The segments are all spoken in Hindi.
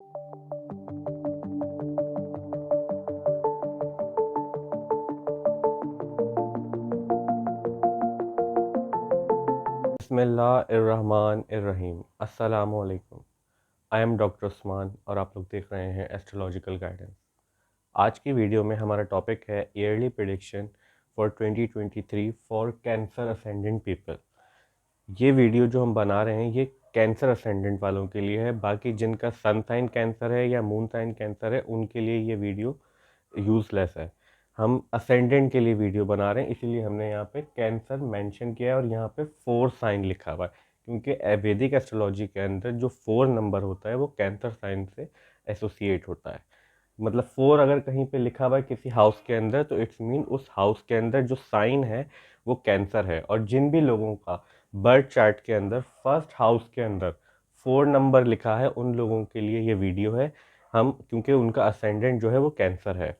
बिस्मिल्लाहिर्रहमानिर्रहीम। अस्सलामुअलैकुम। आई एम डॉक्टर उस्मान और आप लोग देख रहे हैं एस्ट्रोलॉजिकल गाइडेंस। आज की वीडियो में हमारा टॉपिक है yearly prediction for 2023 for cancer ascendant people. ये वीडियो जो हम बना रहे हैं ये कैंसर असेंडेंट वालों के लिए है। बाकी जिनका सन साइन कैंसर है या मून साइन कैंसर है उनके लिए ये वीडियो यूज़लेस है। हम असेंडेंट के लिए वीडियो बना रहे हैं, इसीलिए हमने यहाँ पे कैंसर मेंशन किया है और यहाँ पे 4 साइन लिखा हुआ है, क्योंकि वैदिक एस्ट्रोलॉजी के अंदर जो 4 नंबर होता है वो कैंसर साइन से एसोसिएट होता है। मतलब 4 अगर कहीं पे लिखा हुआ है किसी हाउस के अंदर तो इट्स मीन उस हाउस के अंदर जो साइन है वो कैंसर है। और जिन भी लोगों का बर्थ चार्ट के अंदर फर्स्ट हाउस के अंदर 4 नंबर लिखा है उन लोगों के लिए ये वीडियो है। हम क्योंकि उनका असेंडेंट जो है वो कैंसर है,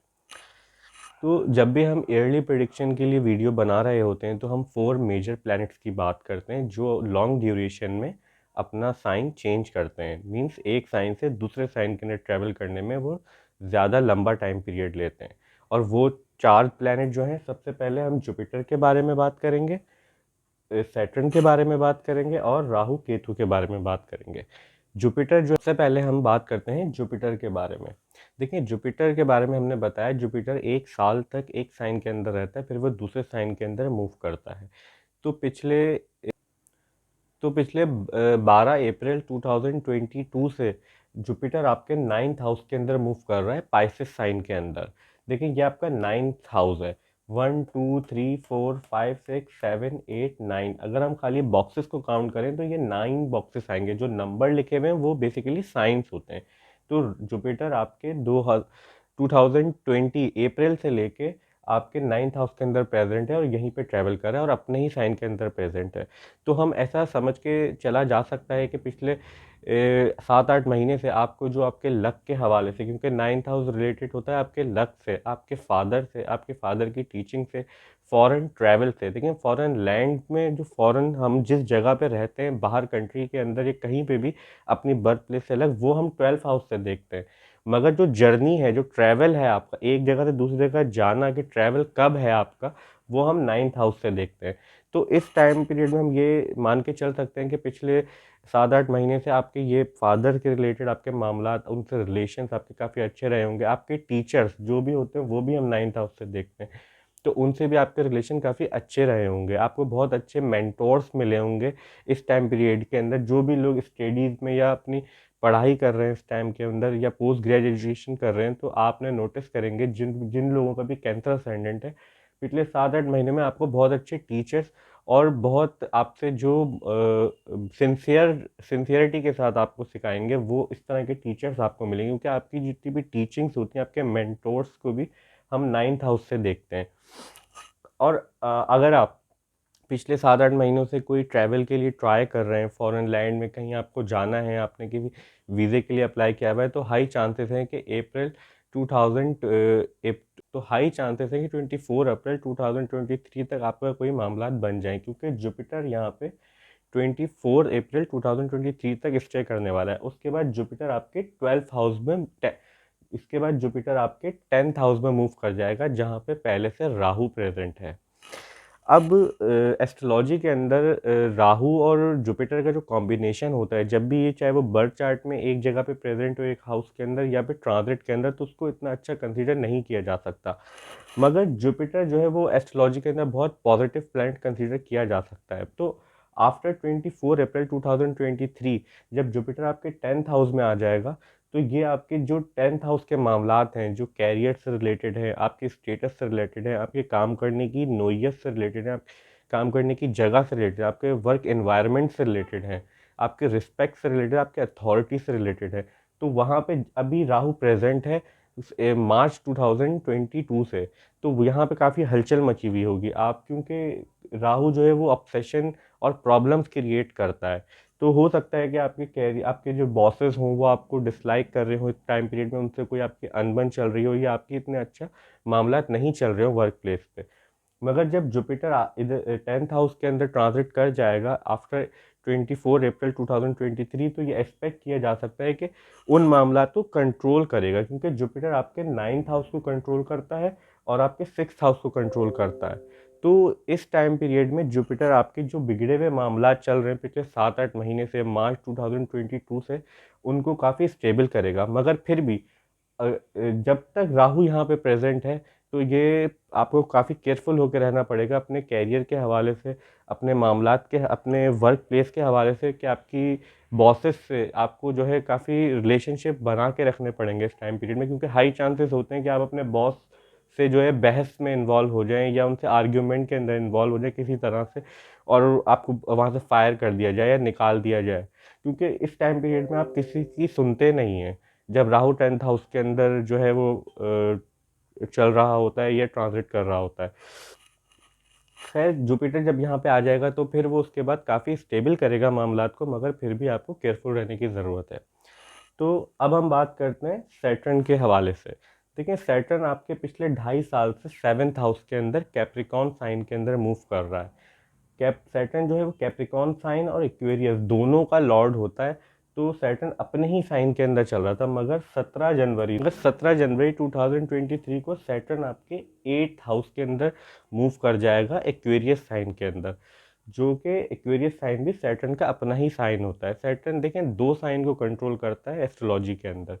तो जब भी हम ईयरली प्रेडिक्शन के लिए वीडियो बना रहे होते हैं तो हम 4 मेजर प्लैनेट्स की बात करते हैं जो लॉन्ग ड्यूरेशन में अपना साइन चेंज करते हैं। मींस एक साइन से दूसरे साइन के अंदर ट्रैवल करने में वो ज़्यादा लंबा टाइम पीरियड लेते हैं। और वो 4 प्लैनेट जो हैं, सबसे पहले हम जुपिटर के बारे में बात करेंगे, सैटर्न के बारे में बात करेंगे और राहु केतु के बारे में बात करेंगे। जुपिटर जो सबसे पहले हम बात करते हैं जुपिटर के बारे में। देखिए, जुपिटर के बारे में हमने बताया जुपिटर 1 साल तक एक साइन के अंदर रहता है, फिर वो दूसरे साइन के अंदर मूव करता है। तो पिछले तो पिछले 12 अप्रैल 2022 से जुपिटर आपके 9th हाउस के अंदर मूव कर रहा है, पाइसेस साइन के अंदर। देखिए, ये आपका 9th हाउस है। 1 2 3 4 5 6 7 8 9, अगर हम खाली बॉक्सेस को काउंट करें तो ये 9 बॉक्सेस आएंगे। जो नंबर लिखे हुए हैं वो बेसिकली साइंस होते हैं। तो जुपिटर आपके 2020 अप्रैल से लेके आपके 9th हाउस के अंदर प्रेजेंट है और यहीं पे ट्रैवल कर रहा है और अपने ही साइन के अंदर प्रेजेंट है। तो हम ऐसा समझ के चला जा सकता है कि पिछले 7-8 महीने से आपको जो आपके लक के हवाले से, क्योंकि 9th हाउस रिलेटेड होता है आपके लक से, आपके फादर से, आपके फादर की टीचिंग से, फॉरेन ट्रैवल से। देखिए, फॉरेन लैंड में जो फॉरेन हम जिस जगह पे रहते हैं, बाहर कंट्री के अंदर या कहीं पे भी अपनी बर्थ प्लेस से अलग, वो हम 12th हाउस से देखते हैं। मगर जो जर्नी है, जो ट्रैवल है आपका एक जगह से दूसरी जगह जाना, कि ट्रैवल कब है आपका, वो हम 9th हाउस से देखते हैं। तो इस टाइम पीरियड में हम ये मान के चल सकते हैं कि पिछले 7-8 महीने से आपके ये फादर के रिलेटेड आपके मामला, उनसे रिलेशंस आपके काफ़ी अच्छे रहे होंगे। आपके टीचर्स जो भी होते हैं वो भी हम 9th हाउस से देखते हैं, तो उनसे भी आपके रिलेशन काफ़ी अच्छे रहे होंगे। आपको बहुत अच्छे मेंटोर्स मिले होंगे इस टाइम पीरियड के अंदर। जो भी लोग स्टडीज़ में या अपनी पढ़ाई कर रहे हैं इस टाइम के अंदर या पोस्ट ग्रेजुएशन कर रहे हैं, तो आपने नोटिस करेंगे जिन जिन लोगों का भी कैंसर असेंडेंट है, पिछले 7-8 महीने में आपको बहुत अच्छे टीचर्स और बहुत आपसे जो सिंसियरिटी के साथ आपको सिखाएंगे, वो इस तरह के टीचर्स आपको मिलेंगे। क्योंकि आपकी जितनी भी टीचिंग्स होती हैं, आपके मेंटोर्स को भी हम 9th हाउस से देखते हैं। और अगर आप पिछले 7-8 महीनों से कोई ट्रैवल के लिए ट्राई कर रहे हैं, फॉरेन लैंड में कहीं आपको जाना है, आपने किसी वीज़े के लिए अप्लाई किया हुआ है, तो हाई चांसेस हैं कि 24 अप्रैल 2023 तक आपका कोई मामला बन जाए, क्योंकि जुपिटर यहाँ पे 24 अप्रैल 2023 तक स्टे करने वाला है। उसके बाद जुपिटर आपके 12th हाउस में इसके बाद जुपिटर आपके 10th हाउस में मूव कर जाएगा, जहाँ पे पहले से राहु प्रेजेंट है। अब एस्ट्रोलॉजी के अंदर राहु और जुपिटर का जो कॉम्बिनेशन होता है, जब भी ये चाहे वो बर्थ चार्ट में एक जगह पे प्रेजेंट हो एक हाउस के अंदर या फिर ट्रांजिट के अंदर, तो उसको इतना अच्छा कंसीडर नहीं किया जा सकता। मगर जुपिटर जो है वो एस्ट्रोलॉजी के अंदर बहुत पॉजिटिव प्लैनेट कंसीडर किया जा सकता है। तो आफ्टर 24 अप्रैल 2023 जब जुपिटर आपके 10th हाउस में आ जाएगा, तो ये आपके जो 10th हाउस के मामलात हैं, जो कैरियर से रिलेटेड है, आपके स्टेटस से रिलेटेड है, आपके काम करने की नोयत से रिलेटेड है, काम करने की जगह से रिलेटेड है, आपके वर्क एनवायरनमेंट से रिलेटेड है, आपके रिस्पेक्ट से रिलेटेड, आपके अथॉरिटी से रिलेटेड है, तो वहाँ पे अभी राहु प्रेजेंट है मार्च 2022 से। तो यहाँ पे काफ़ी हलचल मची हुई होगी आप, क्योंकि राहु जो है वो ऑब्सेशन और प्रॉब्लम्स क्रिएट करता है। तो हो सकता है कि आपके कैरियर, आपके जो बॉसेस हों वो आपको डिसलाइक कर रहे हो इस टाइम पीरियड में, उनसे कोई आपकी अनबन चल रही हो या आपकी इतने अच्छा मामला नहीं चल रहे हो वर्क प्लेस पे। मगर जब जुपिटर इधर 10th हाउस के अंदर ट्रांजिट कर जाएगा आफ्टर 24 अप्रैल 2023, तो ये एक्सपेक्ट किया जा सकता है कि उन मामला को कंट्रोल करेगा, क्योंकि जुपिटर आपके 9th हाउस को कंट्रोल करता है और आपके 6th हाउस को कंट्रोल करता है। तो इस टाइम पीरियड में जुपिटर आपके जो बिगड़े हुए मामला चल रहे हैं पिछले 7-8 महीने से, मार्च 2022 से, उनको काफ़ी स्टेबल करेगा। मगर फिर भी जब तक राहु यहाँ पे प्रेजेंट है, तो ये आपको काफ़ी केयरफुल होकर रहना पड़ेगा अपने कैरियर के हवाले से, अपने मामलात के, अपने वर्क प्लेस के हवाले से, कि आपकी बॉसेस से आपको जो है काफ़ी रिलेशनशिप बना के रखने पड़ेंगे इस टाइम पीरियड में, क्योंकि हाई चांसेस होते हैं कि आप अपने बॉस से जो है बहस में इन्वॉल्व हो जाएं या उनसे आर्ग्यूमेंट के अंदर इन्वॉल्व हो जाए किसी तरह से, और आपको वहाँ से फायर कर दिया जाए या निकाल दिया जाए, क्योंकि इस टाइम पीरियड में आप किसी की सुनते नहीं हैं जब राहु 10th हाउस के अंदर जो है वो चल रहा होता है या ट्रांजिट कर रहा होता है। खैर, जुपिटर जब यहाँ पे आ जाएगा तो फिर वो उसके बाद काफ़ी स्टेबल करेगा मामलात को, मगर फिर भी आपको केयरफुल रहने की ज़रूरत है। तो अब हम बात करते हैं सैटर्न के हवाले से। देखिए, सैटर्न आपके पिछले 2.5 साल से 7th हाउस के अंदर कैप्रिकॉन साइन के अंदर मूव कर रहा है। सैटर्न जो है वो कैप्रिकॉन साइन और एक्वेरियस दोनों का लॉर्ड होता है। तो सैटर्न अपने ही साइन के अंदर चल रहा था, मगर 17 जनवरी 2023 को सैटर्न आपके 8th हाउस के अंदर मूव कर जाएगा, एक्वेरियस साइन के अंदर, जो कि एक्वेरियस साइन भी सैटर्न का अपना ही साइन होता है। सैटर्न देखें 2 साइन को कंट्रोल करता है एस्ट्रोलॉजी के अंदर,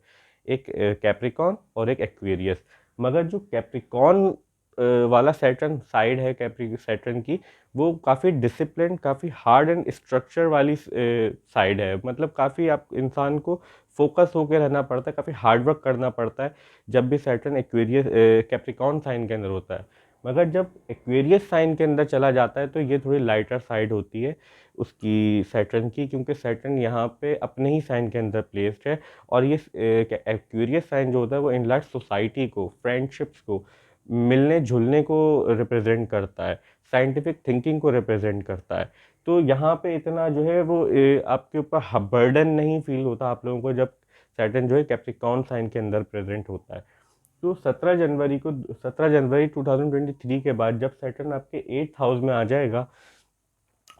एक कैप्रिकॉन और एक एक्वेरियस। मगर जो कैप्रिकॉन वाला सैटर्न साइड है कैप्री सैटर्न की, वो काफ़ी डिसिप्लिन, काफ़ी हार्ड एंड स्ट्रक्चर वाली साइड है। मतलब काफ़ी आप इंसान को फोकस होकर रहना पड़ता है, काफ़ी हार्ड वर्क करना पड़ता है जब भी सैटर्न एक्वेरियस कैप्रिकॉन साइन के अंदर होता है। मगर जब एक्वेरियस साइन के अंदर चला जाता है तो ये थोड़ी लाइटर साइड होती है उसकी, सैटर्न की, क्योंकि सैटर्न यहाँ पे अपने ही साइन के अंदर प्लेस्ड है। और ये एक्वेरियस साइन जो होता है वो इनलार्ज सोसाइटी को, फ्रेंडशिप्स को, मिलने जुलने को रिप्रेजेंट करता है, साइंटिफिक थिंकिंग को रिप्रेजेंट करता है। तो यहाँ पे इतना जो है वो आपके ऊपर बर्डन नहीं फील होता आप लोगों को जब सैटर्न जो है कैप्रिकॉर्न साइन के अंदर प्रेजेंट होता है। तो 17 जनवरी 2023 के बाद जब सैटर्न आपके 8th हाउस में आ जाएगा,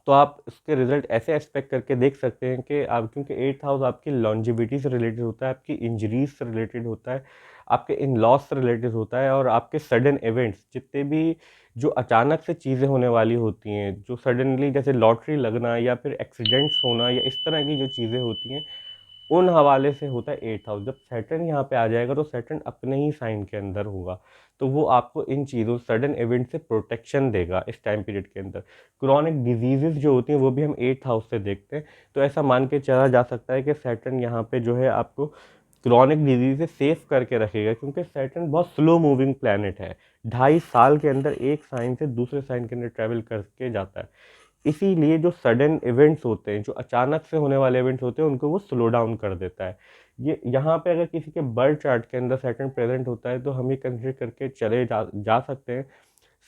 तो आप इसके रिजल्ट ऐसे एक्सपेक्ट करके देख सकते हैं कि आप, क्योंकि 8th हाउस आपकी लॉन्जिविटी से रिलेटेड होता है, आपकी इंजरीज से रिलेटेड होता है, आपके इन लॉस से रिलेटेड होता है, और आपके सडन इवेंट्स जितने भी जो अचानक से चीज़ें होने वाली होती हैं, जो सडनली जैसे लॉटरी लगना या फिर एक्सीडेंट्स होना या इस तरह की जो चीज़ें होती हैं, उन हवाले से होता है 8th हाउस। जब सैटर्न यहाँ पे आ जाएगा तो सैटर्न अपने ही साइन के अंदर होगा, तो वो आपको इन चीज़ों, सडन इवेंट से प्रोटेक्शन देगा इस टाइम पीरियड के अंदर। क्रॉनिक डिजीजेस जो होती हैं वो भी हम 8th हाउस से देखते हैं, तो ऐसा मान के चला जा सकता है कि सैटर्न यहाँ पे जो है आपको क्रॉनिक डिजीज से सेफ करके रखेगा, क्योंकि सैटर्न बहुत स्लो मूविंग प्लैनेट है, 2.5 साल के अंदर एक साइन से दूसरे साइन के अंदर ट्रैवल करके जाता है। इसीलिए जो सडन इवेंट्स होते हैं, जो अचानक से होने वाले इवेंट्स होते हैं, उनको वो स्लो डाउन कर देता है। ये यहाँ पे अगर किसी के बर्थ चार्ट के अंदर सैटर्न प्रेजेंट होता है तो हम ये कंसिडर करके चले जा सकते हैं,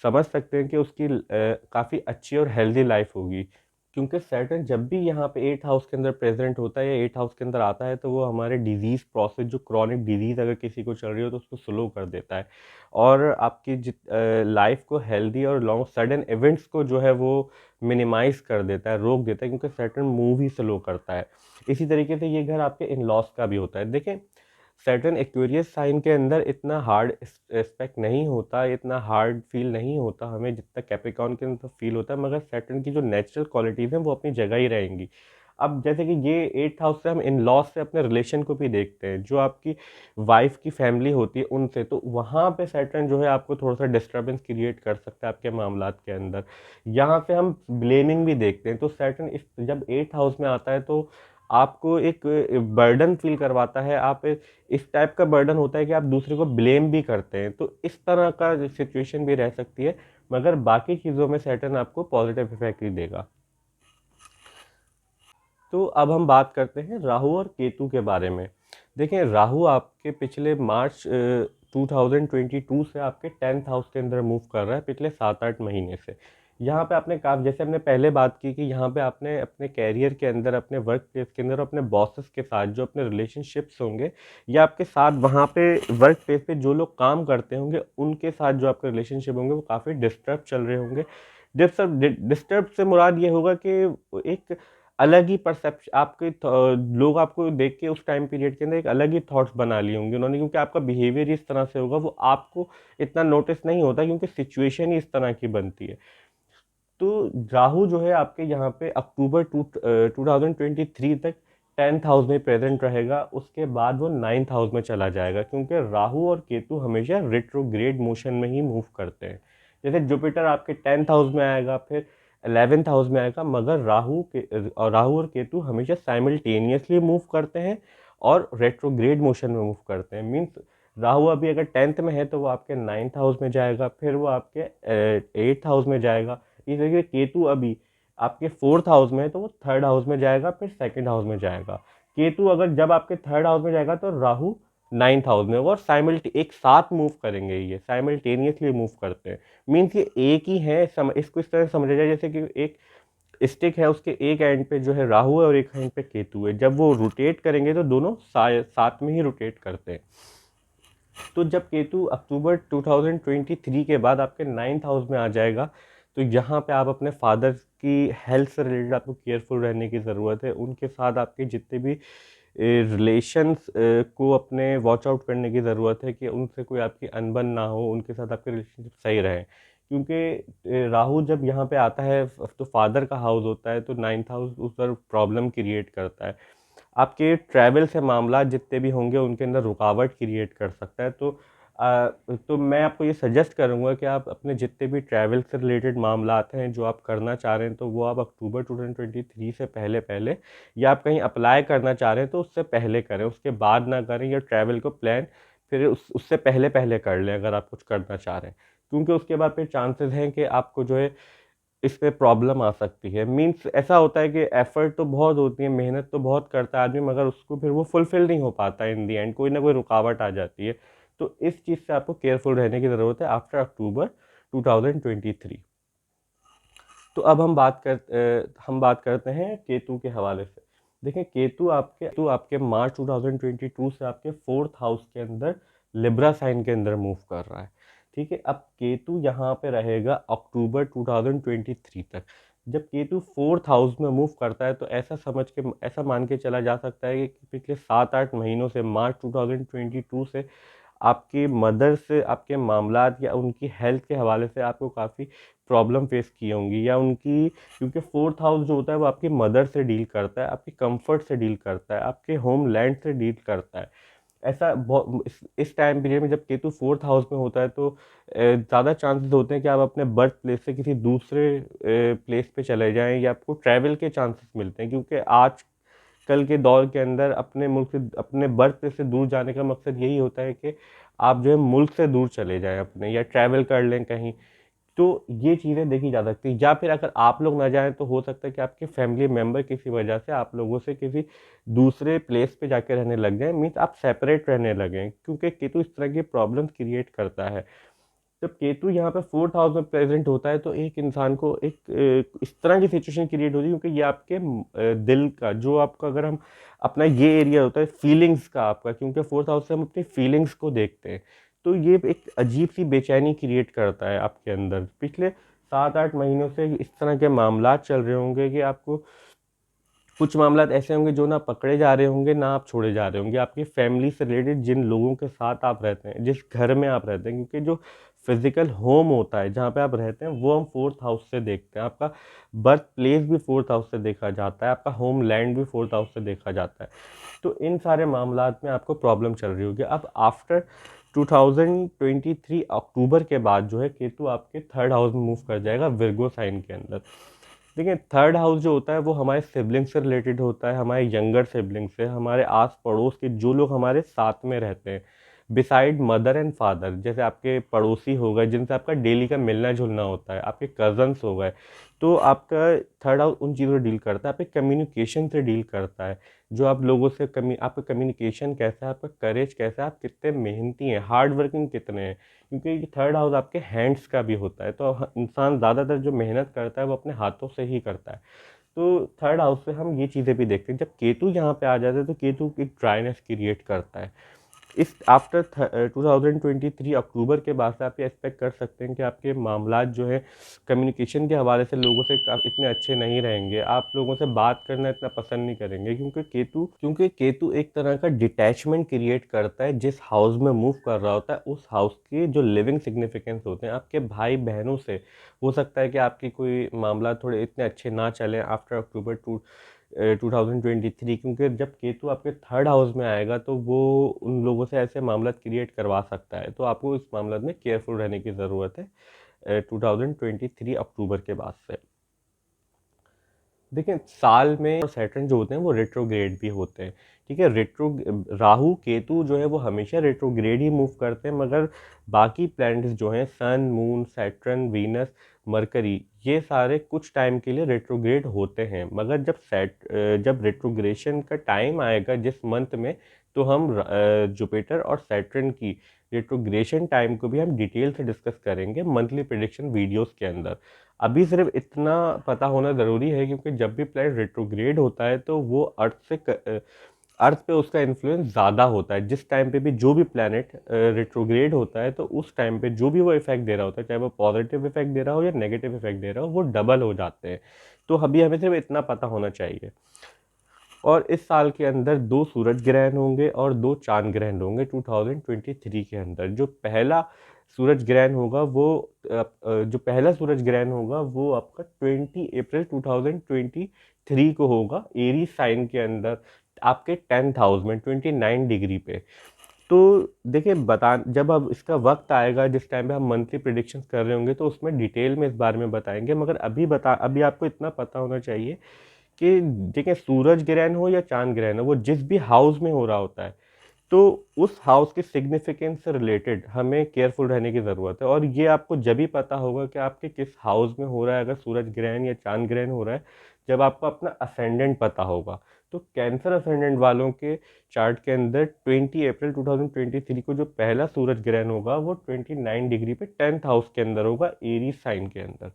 समझ सकते हैं कि उसकी काफ़ी अच्छी और हेल्दी लाइफ होगी, क्योंकि सैटर्न जब भी यहाँ पे 8th हाउस के अंदर प्रेजेंट होता है या 8th हाउस के अंदर आता है, तो वो हमारे डिजीज़ प्रोसेस, जो क्रॉनिक डिजीज़ अगर किसी को चल रही हो तो उसको स्लो कर देता है, और आपकी लाइफ को हेल्दी और लॉन्ग सडन इवेंट्स को जो है वो मिनिमाइज कर देता है, रोक देता है, क्योंकि सैटर्न मूव ही स्लो करता है। इसी तरीके से ये घर आपके इन लॉस का भी होता है। देखें, सैटर्न एक्वेरियस साइन के अंदर इतना हार्ड एस्पेक्ट नहीं होता, इतना हार्ड फील नहीं होता हमें जितना कैप्रिकॉर्न के अंदर फील होता है, मगर सैटर्न की जो नेचुरल क्वालिटीज़ हैं वो अपनी जगह ही रहेंगी। अब जैसे कि ये 8th हाउस से हम इन लॉज से अपने रिलेशन को भी देखते हैं, जो आपकी वाइफ की फैमिली होती है उनसे, तो वहाँ पे सैटर्न जो है आपको थोड़ा सा डिस्टर्बेंस क्रिएट कर सकता है आपके मामलात के अंदर। यहाँ से हम ब्लेमिंग भी देखते हैं, तो सैटर्न इस जब 8th हाउस में आता है तो आपको एक बर्डन फील करवाता है, आप इस टाइप का बर्डन होता है कि आप दूसरे को ब्लेम भी करते हैं, तो इस तरह का सिचुएशन भी रह सकती है, मगर बाकी चीज़ों में सैटर्न आपको पॉजिटिव इफेक्ट ही देगा। तो अब हम बात करते हैं राहु और केतु के बारे में। देखें, राहु आपके पिछले मार्च 2022 से आपके 10th हाउस के अंदर मूव कर रहा है पिछले 7-8 महीने से। यहाँ पे आपने कहा, जैसे हमने पहले बात की कि यहाँ पे आपने अपने कैरियर के अंदर, अपने वर्क प्लेस के अंदर, अपने बॉसेस के साथ जो अपने रिलेशनशिप्स होंगे, या आपके साथ वहाँ पे वर्क प्लेस पे जो लोग काम करते होंगे उनके साथ जो आपके रिलेशनशिप होंगे वो काफ़ी डिस्टर्ब चल रहे होंगे। डिस्टर्ब से मुराद ये होगा कि एक अलग ही परसेप्शन लोग आपको देख के उस टाइम पीरियड के अंदर एक अलग ही थॉट्स बना लिए होंगे उन्होंने, क्योंकि आपका बिहेवियर इस तरह से होगा, वो आपको इतना नोटिस नहीं होता क्योंकि सिचुएशन ही इस तरह की बनती है। तो राहु जो है आपके यहाँ पे अक्टूबर 2023 तक 10th हाउस में प्रेजेंट रहेगा, उसके बाद वो 9th हाउस में चला जाएगा, क्योंकि राहु और केतु हमेशा रेट्रोग्रेड मोशन में ही मूव करते हैं। जैसे जुपिटर आपके 10th हाउस में आएगा, फिर 11th हाउस में आएगा, मगर राहु और केतु हमेशा साइमल्टेनियसली मूव करते हैं और रेट्रोग्रेड मोशन में मूव करते हैं। मीन्स राहु अभी अगर 10th में है तो वो आपके 9th हाउस में जाएगा, फिर वो आपके 8th हाउस में जाएगा। इस तरीके केतु अभी आपके 4th हाउस में है तो वो 3rd हाउस में जाएगा, फिर 2nd हाउस में जाएगा। केतु अगर जब आपके 3rd हाउस में जाएगा तो राहु 9th हाउस में होगा, और एक साथ मूव करेंगे, ये साइमल्टेनियसली मूव करते हैं। मीन्स ये एक ही है, इसको इस तरह समझा जाए जैसे कि एक स्टिक है, उसके एक एंड पे जो है राहु है और एक एंड पे केतु है। जब वो रोटेट करेंगे तो दोनों साथ में ही रोटेट करते हैं। तो जब केतु अक्टूबर 2023 के बाद आपके 9th हाउस में आ जाएगा, तो यहाँ पे आप अपने फादर की हेल्थ से रिलेटेड आपको केयरफुल रहने की ज़रूरत है। उनके साथ आपके जितने भी रिलेशंस को अपने वॉच आउट करने की ज़रूरत है कि उनसे कोई आपकी अनबन ना हो, उनके साथ आपके रिलेशनशिप सही रहे। क्योंकि राहु जब यहाँ पे आता है तो फादर का हाउस होता है, तो 9th हाउस उस पर प्रॉब्लम क्रिएट करता है। आपके ट्रैवल से मामला जितने भी होंगे उनके अंदर रुकावट क्रिएट कर सकता है। तो मैं आपको ये सजेस्ट करूँगा कि आप अपने जितने भी ट्रैवल से रिलेटेड मामला हैं जो आप करना चाह रहे हैं, तो वो आप अक्टूबर 2023 से पहले पहले, या आप कहीं अप्लाई करना चाह रहे हैं तो उससे पहले करें, उसके बाद ना करें। या ट्रैवल को प्लान फिर उससे पहले पहले कर लें अगर आप कुछ करना चाह रहे हैं, क्योंकि उसके बाद फिर चांसेस हैं कि आपको जो है इसमें प्रॉब्लम आ सकती है। मीन्स ऐसा होता है कि एफर्ट तो बहुत होती है, मेहनत तो बहुत करता है आदमी, मगर उसको फिर वो फुलफिल नहीं हो पाता इन दी एंड, कोई ना कोई रुकावट आ जाती है। तो इस चीज़ से आपको केयरफुल रहने की ज़रूरत है आफ्टर अक्टूबर 2023। तो अब हम बात करते हैं केतु के हवाले से। देखिए केतु आपके मार्च 2022 से आपके 4th हाउस के अंदर लिब्रा साइन के अंदर मूव कर रहा है। ठीक है, अब केतु यहाँ पे रहेगा अक्टूबर 2023 तक। जब केतु 4th हाउस में मूव करता है तो ऐसा मान के चला जा सकता है कि पिछले 7-8 महीनों से, मार्च 2022 से आपकी मदर से आपके मामलात या उनकी हेल्थ के हवाले से आपको काफ़ी प्रॉब्लम फेस की होंगी, या उनकी, क्योंकि 4th हाउस जो होता है वो आपकी मदर से डील करता है, आपकी कंफर्ट से डील करता है, आपके होम लैंड से डील करता है। ऐसा बहुत इस टाइम पीरियड में जब केतु 4th हाउस में होता है तो ज़्यादा चांसेस होते हैं कि आप अपने बर्थ प्लेस से किसी दूसरे प्लेस पे चले जाएं, या आपको ट्रैवल के चांसेस मिलते हैं। क्योंकि आज कल के दौर के अंदर अपने मुल्क से, अपने बर्थ प्लेस से दूर जाने का मकसद यही होता है कि आप जो है मुल्क से दूर चले जाएं अपने, या ट्रैवल कर लें कहीं। तो ये चीज़ें देखी जा सकती हैं। या फिर अगर आप लोग ना जाएं तो हो सकता है कि आपके फैमिली मेम्बर किसी वजह से आप लोगों से किसी दूसरे प्लेस पे जाके रहने लग जाएं, मीन्स आप सेपरेट रहने लगें, क्योंकि केतु इस तरह की प्रॉब्लम्स क्रिएट करता है। जब केतु यहाँ पे 4th हाउस में प्रेजेंट होता है तो एक इंसान को इस तरह की सिचुएशन क्रिएट होती है, क्योंकि ये आपके दिल का जो आपका, अगर हम अपना ये एरिया होता है फीलिंग्स का आपका, क्योंकि 4th हाउस से हम अपनी फीलिंग्स को देखते हैं, तो ये एक अजीब सी बेचैनी क्रिएट करता है आपके अंदर। पिछले 7-8 महीनों से इस तरह के मामला चल रहे होंगे कि आपको कुछ मामला ऐसे होंगे जो ना पकड़े जा रहे होंगे ना आप छोड़े जा रहे होंगे, आपकी फैमिली से रिलेटेड जिन लोगों के साथ आप रहते हैं, जिस घर में आप रहते हैं, क्योंकि जो फिजिकल होम होता है जहाँ पे आप रहते हैं वो हम 4th हाउस से देखते हैं। आपका बर्थ प्लेस भी 4th हाउस से देखा जाता है, आपका होम लैंड भी 4th हाउस से देखा जाता है। तो इन सारे मामलात में आपको प्रॉब्लम चल रही होगी। अब आफ्टर 2023 अक्टूबर के बाद जो है केतु आपके 3rd हाउस में मूव कर जाएगा, विर्गो साइन के अंदर। देखिए 3rd हाउस जो होता है वो हमारे सिबलिंग से रिलेटेड होता है, हमारे यंगर सिबलिंग से, हमारे आस पड़ोस के जो लोग हमारे साथ में रहते हैं, बिसाइड मदर एंड फादर। जैसे आपके पड़ोसी हो गए जिनसे आपका डेली का मिलना जुलना होता है, आपके कजन्स हो गए। तो आपका 3rd हाउस उन चीज़ों से डील करता है, आपके कम्युनिकेशन से डील करता है। जो आप लोगों से आपका कम्युनिकेशन कैसा है, आपका करेज कैसा है, आप कितने मेहनती हैं, हार्ड वर्किंग कितने हैं, क्योंकि ये 3rd हाउस आपके हैंड्स का भी होता है। तो इंसान ज़्यादातर जो मेहनत करता है वो अपने हाथों से ही करता है। तो 3rd हाउस से हम ये चीज़ें भी देखते हैं। जब केतु यहाँ पे आ जाता है तो केतु एक ड्राइनेस क्रिएट करता है। इस आफ्टर 2023 अक्टूबर के बाद से आप ये एक्सपेक्ट कर सकते हैं कि आपके मामलात जो है कम्युनिकेशन के हवाले से लोगों से इतने अच्छे नहीं रहेंगे, आप लोगों से बात करना इतना पसंद नहीं करेंगे, क्योंकि केतु एक तरह का डिटैचमेंट क्रिएट करता है। जिस हाउस में मूव कर रहा होता है उस हाउस के जो लिविंग सिग्निफिकेंस होते हैं आपके भाई बहनों से, हो सकता है कि आपकी कोई मामला थोड़े इतने अच्छे ना चलें आफ्टर अक्टूबर 2023, क्योंकि जब केतु आपके थर्ड हाउस में आएगा तो वो उन लोगों से ऐसे मामला क्रिएट करवा सकता है। तो आपको इस मामले में केयरफुल रहने की ज़रूरत है 2023 अक्टूबर के बाद से। देखिए, साल में सैटर्न जो होते हैं वो रेट्रोग्रेड भी होते हैं, ठीक है। राहु केतु जो है वो हमेशा रेट्रोग्रेड ही मूव करते हैं, मगर बाकी प्लैनेट्स जो हैं सन, मून, सैटर्न, वीनस, मरकरी, ये सारे कुछ टाइम के लिए रेट्रोग्रेड होते हैं। मगर जब रेट्रोग्रेशन का टाइम आएगा जिस मंथ में, तो हम जुपिटर और सैटर्न की रेट्रोग्रेशन टाइम को भी हम डिटेल से डिस्कस करेंगे मंथली प्रेडिक्शन वीडियोस के अंदर। अभी सिर्फ इतना पता होना ज़रूरी है, क्योंकि जब भी प्लैनेट रेट्रोग्रेड होता है तो वो अर्थ पे उसका इन्फ्लुएंस ज़्यादा होता है। जिस टाइम पे भी जो भी प्लैनेट रेट्रोग्रेड होता है तो उस टाइम पे जो भी वो इफेक्ट दे रहा होता है, चाहे वो पॉजिटिव इफेक्ट दे रहा हो या नेगेटिव इफेक्ट दे रहा हो, वो डबल हो जाते हैं। तो अभी हमें सिर्फ इतना पता होना चाहिए। और इस साल के अंदर 2 सूरज ग्रहण होंगे और 2 चांद ग्रहण होंगे 2023 के अंदर। जो पहला सूरज ग्रहण होगा वो आपका 20 अप्रैल 2023 को होगा, एरी साइन के अंदर, आपके 10th हाउस में 29 डिग्री पे। तो देखिए, बता जब अब इसका वक्त आएगा जिस टाइम पे हम मंथली प्रिडिक्शंस कर रहे होंगे तो उसमें डिटेल में इस बारे में बताएंगे, मगर अभी आपको इतना पता होना चाहिए कि देखिए, सूरज ग्रहण हो या चांद ग्रहण हो, वो जिस भी हाउस में हो रहा होता है तो उस हाउस की सिग्निफिकेंस से रिलेटेड हमें केयरफुल रहने की ज़रूरत है। और ये आपको जब भी पता होगा कि आपके किस हाउस में हो रहा है, अगर सूरज ग्रहण या चांद ग्रहण हो रहा है, जब आपको अपना असेंडेंट पता होगा। तो कैंसर असेंडेंट वालों के चार्ट के अंदर 20 अप्रैल 2023 को जो पहला सूरज ग्रहण होगा वो 29 डिग्री पे 10th हाउस के अंदर होगा, एरी साइन के अंदर।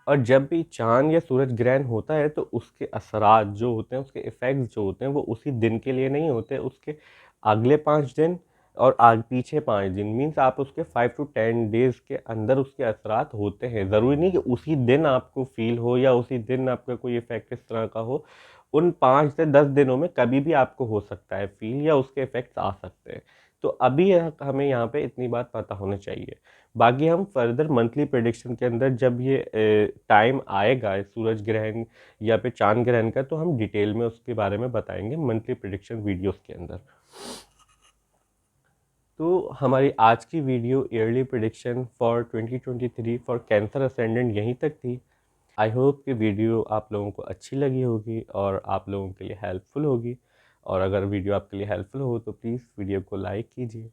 और जब भी चांद या सूरज ग्रहण होता है तो उसके असरात जो होते हैं, उसके इफ़ेक्ट्स जो होते हैं, वो उसी दिन के लिए नहीं होते, उसके अगले 5 दिन और आग पीछे 5 दिन, मीन्स आप उसके 5 to 10 डेज के अंदर उसके असरात होते हैं। ज़रूरी नहीं कि उसी दिन आपको फील हो या उसी दिन आपका कोई इफेक्ट इस तरह का हो। उन 5 से 10 दिनों में कभी भी आपको हो सकता है फील, या उसके इफेक्ट्स आ सकते हैं। तो अभी हमें यहाँ पे इतनी बात पता होनी चाहिए। बाकी हम फर्दर मंथली प्रेडिक्शन के अंदर जब ये टाइम आएगा सूरज ग्रहण या फिर चांद ग्रहण का, तो हम डिटेल में उसके बारे में बताएंगे मंथली प्रेडिक्शन वीडियोस के अंदर। तो हमारी आज की video yearly prediction for 2023 for cancer ascendant यहीं तक थी। आई होप कि वीडियो आप लोगों को अच्छी लगी होगी और आप लोगों के लिए हेल्पफुल होगी। और अगर वीडियो आपके लिए हेल्पफुल हो तो प्लीज़ वीडियो को लाइक कीजिए,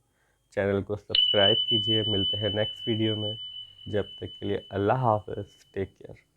चैनल को सब्सक्राइब कीजिए। मिलते हैं नेक्स्ट वीडियो में। जब तक के लिए अल्लाह हाफ़िज़, टेक केयर।